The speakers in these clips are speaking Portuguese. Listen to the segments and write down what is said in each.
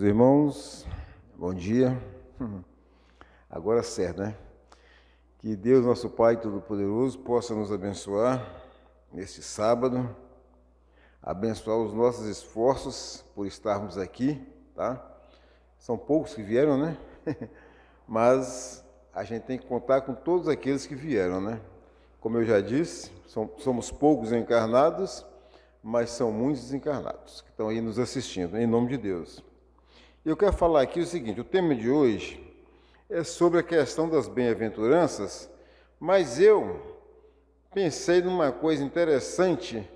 Meus irmãos, bom dia. Agora certo, né? Que Deus, nosso Pai Todo-Poderoso, possa nos abençoar neste sábado, abençoar os nossos esforços por estarmos aqui, tá? São poucos que vieram, né? Mas a gente tem que contar com todos aqueles que vieram, né? Como eu já disse, somos poucos encarnados, mas são muitos desencarnados que estão aí nos assistindo, em nome de Deus. Eu quero falar aqui o seguinte, o tema de hoje é sobre a questão das bem-aventuranças, mas eu pensei numa coisa interessante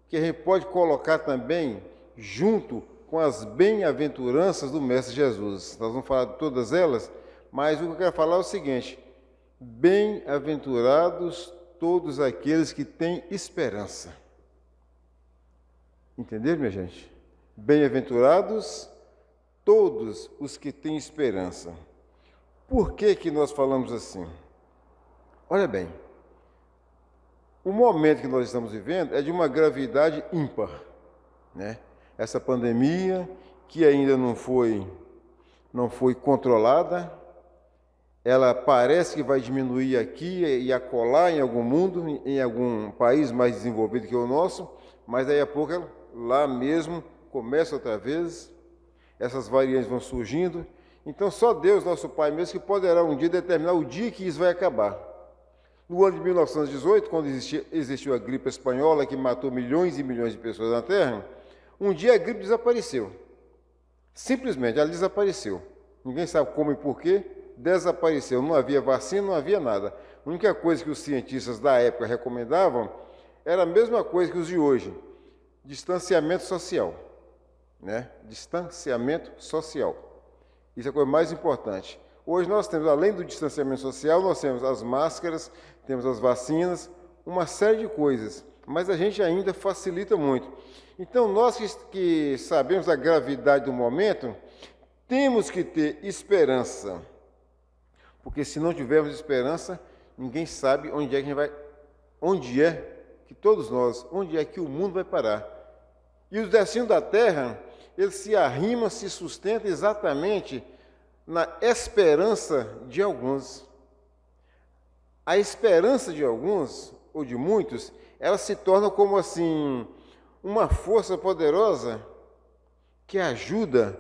que a gente pode colocar também junto com as bem-aventuranças do Mestre Jesus. Nós vamos falar de todas elas, mas o que eu quero falar é o seguinte: bem-aventurados todos aqueles que têm esperança. Entenderam, minha gente? Bem-aventurados todos os que têm esperança. Por que nós falamos assim? Olha bem, o momento que nós estamos vivendo é de uma gravidade ímpar, né? Essa pandemia que ainda não foi controlada, ela parece que vai diminuir aqui e acolá em algum mundo, em algum país mais desenvolvido que o nosso, mas daí a pouco ela, lá mesmo começa outra vez, essas variantes vão surgindo. Então só Deus, nosso Pai mesmo, que poderá um dia determinar o dia que isso vai acabar. No ano de 1918, quando existiu a gripe espanhola, que matou milhões e milhões de pessoas na Terra, um dia a gripe desapareceu. Simplesmente, ela desapareceu. Ninguém sabe como e por quê, desapareceu. Não havia vacina, não havia nada. A única coisa que os cientistas da época recomendavam era a mesma coisa que os de hoje: distanciamento social. Né? Distanciamento social. Isso é a coisa mais importante. Hoje nós temos, além do distanciamento social, nós temos as máscaras, temos as vacinas, uma série de coisas, mas a gente ainda facilita muito. Então, nós que sabemos a gravidade do momento, temos que ter esperança, porque se não tivermos esperança, ninguém sabe onde é que a gente vai, onde é que todos nós, onde é que o mundo vai parar. E os destinos da Terra, eles se arrimam, se sustentam exatamente na esperança de alguns. A esperança de alguns, ou de muitos, ela se torna como assim, uma força poderosa que ajuda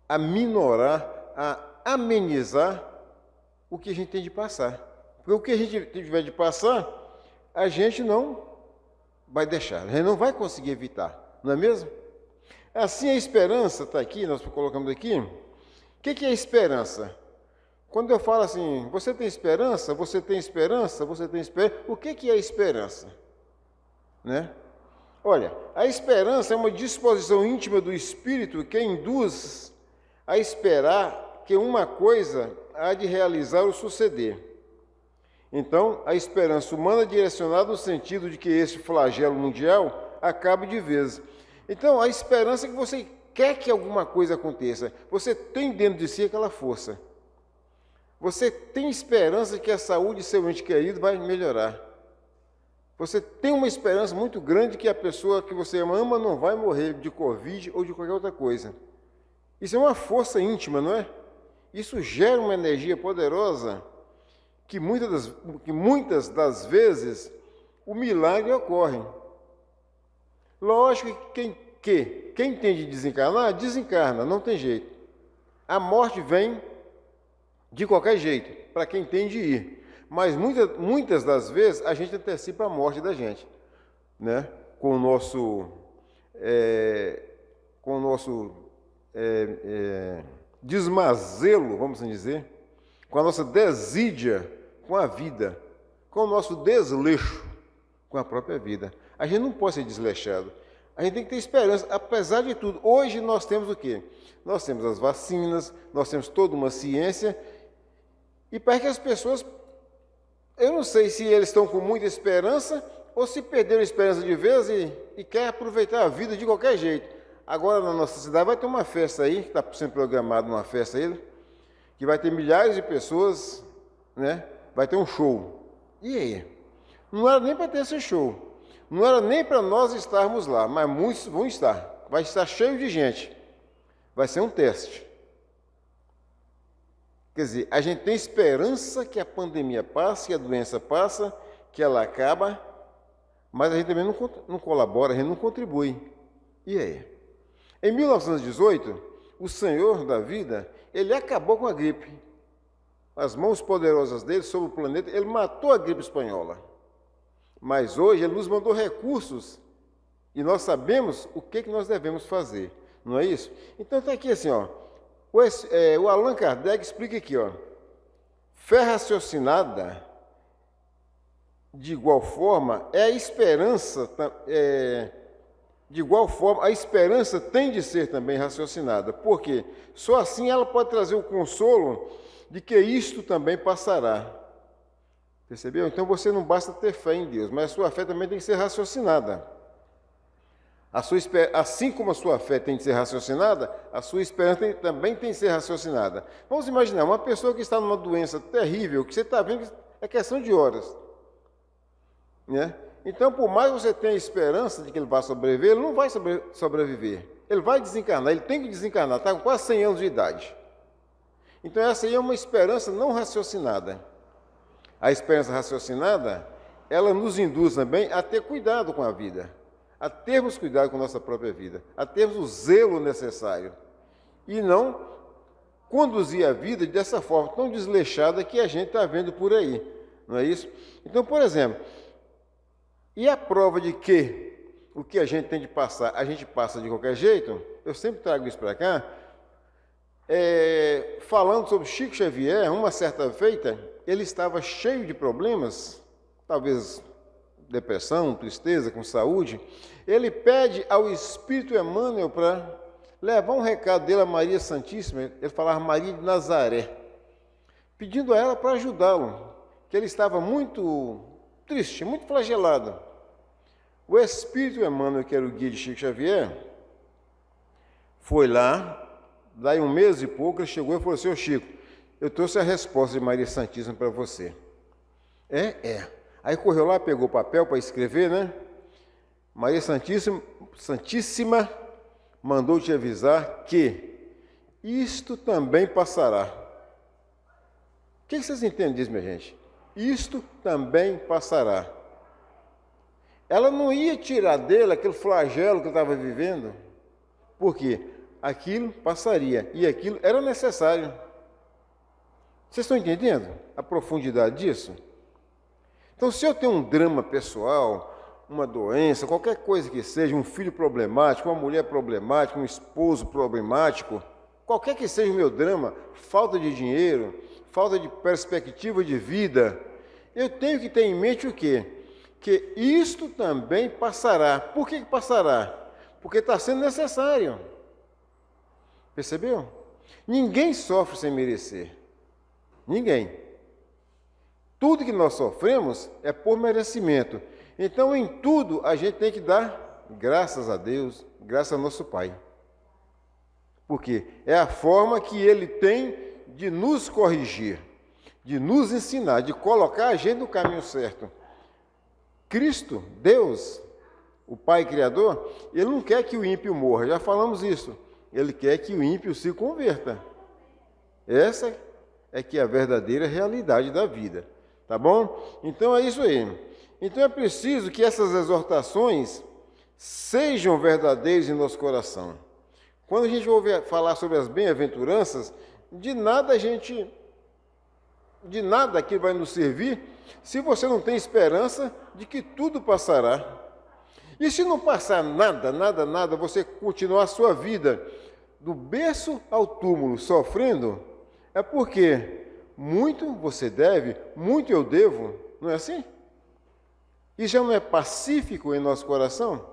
a minorar, a amenizar o que a gente tem de passar. Porque o que a gente tiver de passar, a gente não vai deixar, a gente não vai conseguir evitar, não é mesmo? Assim a esperança está aqui, nós colocamos aqui. O que é esperança? Quando eu falo assim, você tem esperança, você tem esperança, você tem esperança, o que é esperança? Né? Olha, a esperança é uma disposição íntima do espírito que induz a esperar que uma coisa há de realizar ou suceder. Então, a esperança humana é direcionada no sentido de que esse flagelo mundial acabe de vez. Então, a esperança é que você quer que alguma coisa aconteça. Você tem dentro de si aquela força. Você tem esperança que a saúde de seu ente querido vai melhorar. Você tem uma esperança muito grande que a pessoa que você ama não vai morrer de Covid ou de qualquer outra coisa. Isso é uma força íntima, não é? Isso gera uma energia poderosa que muitas das vezes o milagre ocorre. Lógico que quem tem de desencarnar, desencarna, não tem jeito. A morte vem de qualquer jeito, para quem tem de ir. Mas muitas das vezes a gente antecipa a morte da gente, né? Com o nosso desmazelo, vamos assim dizer, com a nossa desídia com a vida, com o nosso desleixo com a própria vida. A gente não pode ser desleixado. A gente tem que ter esperança, apesar de tudo. Hoje nós temos o quê? Nós temos as vacinas, nós temos toda uma ciência, e para que as pessoas, eu não sei se eles estão com muita esperança ou se perderam a esperança de vez e querem aproveitar a vida de qualquer jeito. Agora na nossa cidade vai ter uma festa aí, que está sendo programada uma festa aí, que vai ter milhares de pessoas, né? Vai ter um show. E aí? Não era nem para ter esse show. Não era nem para nós estarmos lá, mas muitos vão estar. Vai estar cheio de gente. Vai ser um teste. Quer dizer, a gente tem esperança que a pandemia passe, que a doença passa, que ela acaba, mas a gente também não colabora, a gente não contribui. E aí? Em 1918, o Senhor da vida, ele acabou com a gripe. As mãos poderosas dele sobre o planeta, ele matou a gripe espanhola. Mas hoje ele nos mandou recursos e nós sabemos o que nós devemos fazer. Não é isso? Então está aqui assim, ó. O Allan Kardec explica aqui, ó. Fé raciocinada, de igual forma, é a esperança, de igual forma, a esperança tem de ser também raciocinada. Por quê? Só assim ela pode trazer o consolo de que isto também passará. Percebeu? Então você não basta ter fé em Deus, mas a sua fé também tem que ser raciocinada. Assim como a sua fé tem que ser raciocinada, a sua esperança também tem que ser raciocinada. Vamos imaginar uma pessoa que está numa doença terrível, que você está vendo que é questão de horas. Né? Então, por mais que você tenha esperança de que ele vai sobreviver, ele não vai sobreviver. Ele vai desencarnar, ele tem que desencarnar, está com quase 100 anos de idade. Então, essa aí é uma esperança não raciocinada. A esperança raciocinada, ela nos induz também a ter cuidado com a vida, a termos cuidado com a nossa própria vida, a termos o zelo necessário e não conduzir a vida dessa forma tão desleixada que a gente está vendo por aí, não é isso? Então, por exemplo, e a prova de que o que a gente tem de passar, a gente passa de qualquer jeito, eu sempre trago isso para cá, falando sobre Chico Xavier, uma certa feita, ele estava cheio de problemas, talvez depressão, tristeza, com saúde, ele pede ao Espírito Emmanuel para levar um recado dele a Maria Santíssima, ele falava Maria de Nazaré, pedindo a ela para ajudá-lo, que ele estava muito triste, muito flagelado. O Espírito Emmanuel, que era o guia de Chico Xavier, foi lá, daí um mês e pouco, ele chegou e falou assim, ô Chico, eu trouxe a resposta de Maria Santíssima para você. Aí correu lá, pegou o papel para escrever, né? Maria Santíssima mandou te avisar que isto também passará. O que vocês entendem disso, minha gente? Isto também passará. Ela não ia tirar dele aquele flagelo que eu estava vivendo, porque aquilo passaria e aquilo era necessário. Vocês estão entendendo a profundidade disso? Então, se eu tenho um drama pessoal, uma doença, qualquer coisa que seja, um filho problemático, uma mulher problemática, um esposo problemático, qualquer que seja o meu drama, falta de dinheiro, falta de perspectiva de vida, eu tenho que ter em mente o quê? Que isto também passará. Por que passará? Porque está sendo necessário. Percebeu? Ninguém sofre sem merecer. Ninguém. Tudo que nós sofremos é por merecimento. Então, em tudo, a gente tem que dar graças a Deus, graças ao nosso Pai. Porque é a forma que Ele tem de nos corrigir, de nos ensinar, de colocar a gente no caminho certo. Cristo, Deus, o Pai Criador, Ele não quer que o ímpio morra, já falamos isso. Ele quer que o ímpio se converta. Essa é que é a verdadeira realidade da vida. Tá bom? Então é isso aí. Então é preciso que essas exortações sejam verdadeiras em nosso coração. Quando a gente ouve falar sobre as bem-aventuranças, de nada aquilo vai nos servir se você não tem esperança de que tudo passará. E se não passar nada, você continuar a sua vida do berço ao túmulo sofrendo, é porque muito você deve, muito eu devo, não é assim? Isso já não é pacífico em nosso coração?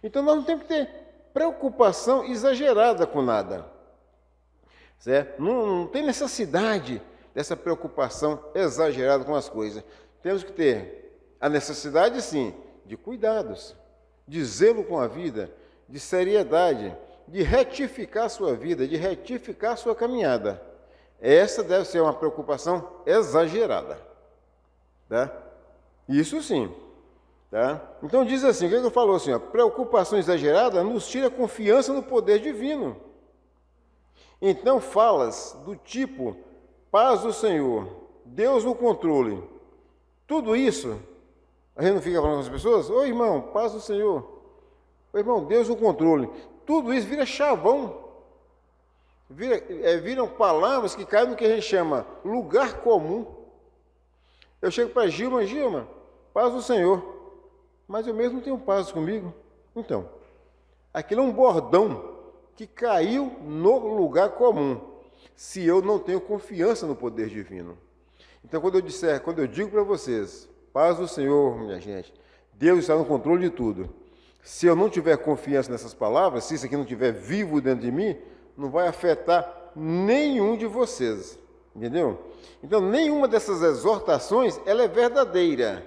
Então nós não temos que ter preocupação exagerada com nada. Certo? Não tem necessidade dessa preocupação exagerada com as coisas. Temos que ter a necessidade, sim, de cuidados, de zelo com a vida, de seriedade, de retificar a sua vida, de retificar a sua caminhada. Essa deve ser uma preocupação exagerada. Tá? Isso sim. Tá? Então diz assim, o que ele falou assim? Preocupação exagerada nos tira confiança no poder divino. Então falas do tipo, paz do Senhor, Deus no controle. Tudo isso, a gente não fica falando com as pessoas, ô irmão, paz do Senhor. Ô irmão, Deus no controle. Tudo isso vira chavão. Viram palavras que caem no que a gente chama lugar comum. Eu chego para Gilma, paz do Senhor. Mas eu mesmo não tenho paz comigo. Então, aquilo é um bordão que caiu no lugar comum, se eu não tenho confiança no poder divino. Então, quando eu digo para vocês, paz do Senhor, minha gente, Deus está no controle de tudo. Se eu não tiver confiança nessas palavras, se isso aqui não estiver vivo dentro de mim, não vai afetar nenhum de vocês, entendeu? Então, nenhuma dessas exortações, ela é verdadeira.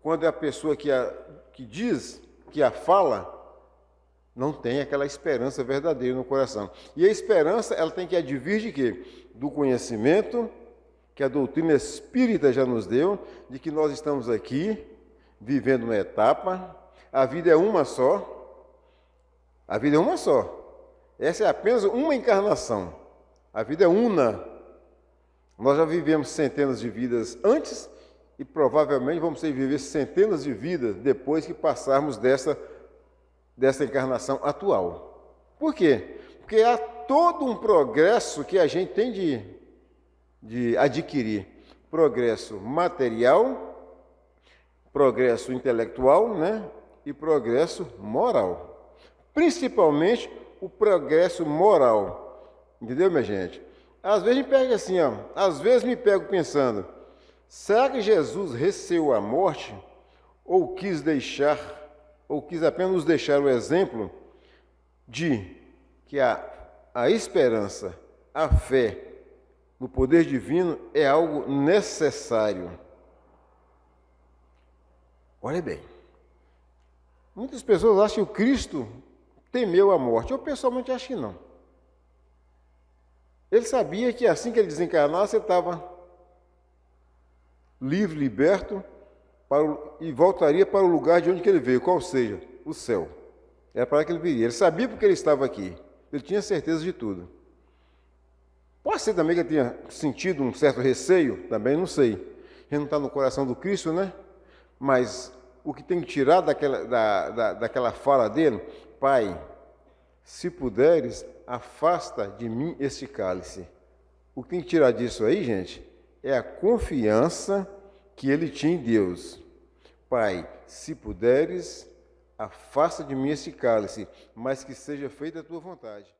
Quando é a pessoa que diz, que a fala, não tem aquela esperança verdadeira no coração. E a esperança, ela tem que advir de quê? Do conhecimento que a doutrina espírita já nos deu, de que nós estamos aqui, vivendo uma etapa, a vida é uma só, a vida é uma só. Essa é apenas uma encarnação. A vida é una. Nós já vivemos centenas de vidas antes e provavelmente vamos ter que viver centenas de vidas depois que passarmos dessa encarnação atual. Por quê? Porque há todo um progresso que a gente tem de adquirir. Progresso material, progresso intelectual, né? E progresso moral. Principalmente o progresso moral. Entendeu, minha gente? Às vezes me pega assim, ó. Às vezes me pego pensando, será que Jesus receou a morte ou quis apenas nos deixar o exemplo de que a esperança, a fé no poder divino é algo necessário? Olha bem, muitas pessoas acham que o Cristo temeu a morte. Eu pessoalmente acho que não. Ele sabia que assim que ele desencarnasse, ele estava livre, liberto, e voltaria para o lugar de onde que ele veio, qual seja, o céu. Era para lá que ele viria. Ele sabia porque ele estava aqui. Ele tinha certeza de tudo. Pode ser também que ele tenha sentido um certo receio, também não sei. A gente não está no coração do Cristo, né? Mas o que tem que tirar daquela fala dele, Pai, se puderes, afasta de mim este cálice. O que tem que tirar disso aí, gente, é a confiança que ele tinha em Deus. Pai, se puderes, afasta de mim esse cálice, mas que seja feita a tua vontade.